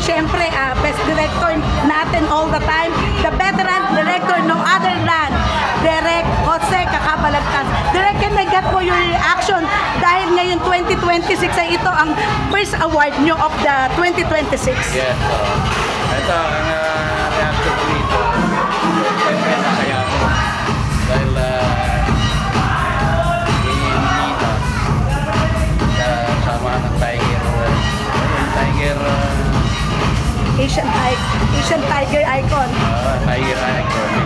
syempre, best director natin all the time, the veteran director, no other than Direk Jose Cacabalagtas. Direk, can I get po your reaction dahil ngayon 2026 ay ito ang first award nyo of the 2026? Yes, ito ang reaction ko dito. Siyempre masaya ako. Dahil sama ng Tiger Asian Tiger Icon. Tiger Icon.